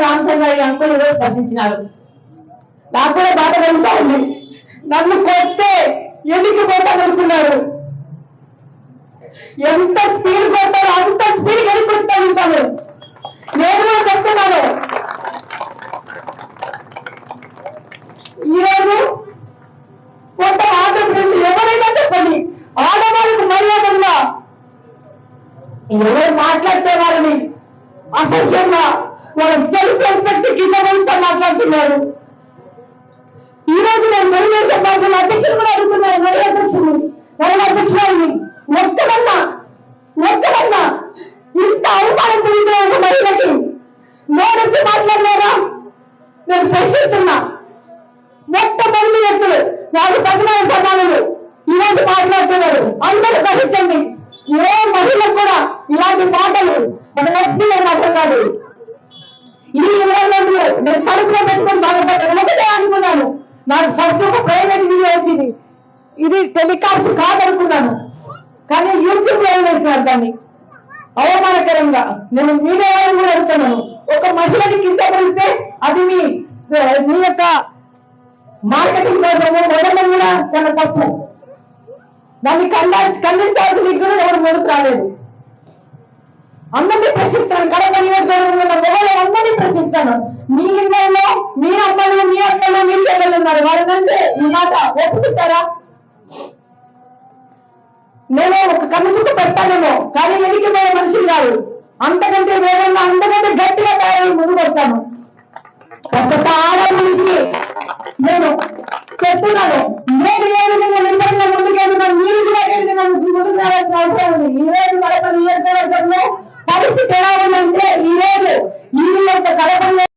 Ramachandraiah uncle ఈరోజు ప్రశ్నించినారు. నాకు కూడా బాధ కలుగుతా ఉంది. నన్ను కొట్టే ఎందుకు కొట్టాలనుకున్నారు? ఎంత స్పీడ్ కొట్టారో అంత స్పీడ్ వెళ్ళిపోతాను. నేను కూడా చెప్తున్నాను, ఈరోజు కొంత ఆంధ్రప్రదేశ్ ఎవరైనా చెప్పండి, ఆడవాళ్ళకు మర్యాదగా ఎవరు మాట్లాడితే వారిని అసహ్యంగా వాళ్ళ సెల్ఫ్ రెస్పెక్ట్ కింద మాట్లాడుతున్నారు. ఈ రోజు నేను తెలుగుదేశం పార్టీ అధ్యక్షులు కూడా అడుగుతున్నాను, మరీ అధ్యక్షురాలని ఒక్కడన్నా ఇంత అవమానం తెలియదు ఒక మహిళకి నోరెత్తి మాట్లాడలేరా? నేను ప్రశ్నిస్తున్నా. మొట్టమొదటి వ్యక్తులు నాకు తగిన సమానులు ఈరోజు మాట్లాడుతున్నారు. అందరూ గ్రహించండి, ఏ మహిళకు కూడా ఇలాంటి మాటలు మన వ్యక్తి అర్థం కాదు. ఈ 20 రోజులు నేను కడుపులో పెట్టుకుని బాధపడ్డాను. ఒకటే అనుకున్నాను, నాకు ఫస్ట్ ఒక ప్రైవేట్ వీడియో వచ్చింది, ఇది టెలికాస్ట్ కాదనుకున్నాను. కానీ యూట్యూబ్ లో వేసినారు దాన్ని అవమానకరంగా. నేను మీడియా వాళ్ళని కూడా అడుగుతున్నాను, ఒక మహిళని కించపరిస్తే అది మీ యొక్క మార్కెటింగ్ కోసము మొదలు కూడా చాలా తప్పు. దాన్ని ఖండించాల్సి కూడా ఎవరు ముందుకు రాలేదు. అందరినీ ప్రశ్నిస్తాను, కడప నియోజకవర్గంలో ఉన్న మొదలు అందరినీ ప్రశ్నిస్తాను. మీ ఇళ్ళల్లో మీ అమ్మలు మీ అక్కలు మీ చెల్లెలు ఉన్నారు, వారినంటే ఈ మాట ఒప్పుకుంటారా? నేను ఒక కన్నుచుక్క పెడతానేమో, కానీ వెలికిపోయే మనిషి కాదు. అంతకంటే వేగంగా అంతకంటే గట్టిగా తయారై ముందుకు వస్తాను. ఒక్కొక్క ఆడ మనిషికి నేను చెప్తున్నాను, నేను ఏ విధంగా నిజంగా ముందుకెళ్తున్నాను, మీరు కూడా ఏ విధంగా ముందుకు రావాల్సిన అవసరం ఉంది. ఈ రోజు కడప నియోజకవర్గంలో పరిస్థితి ఎలా ఉందంటే, ఈ రోజు ఈ యొక్క కడపలో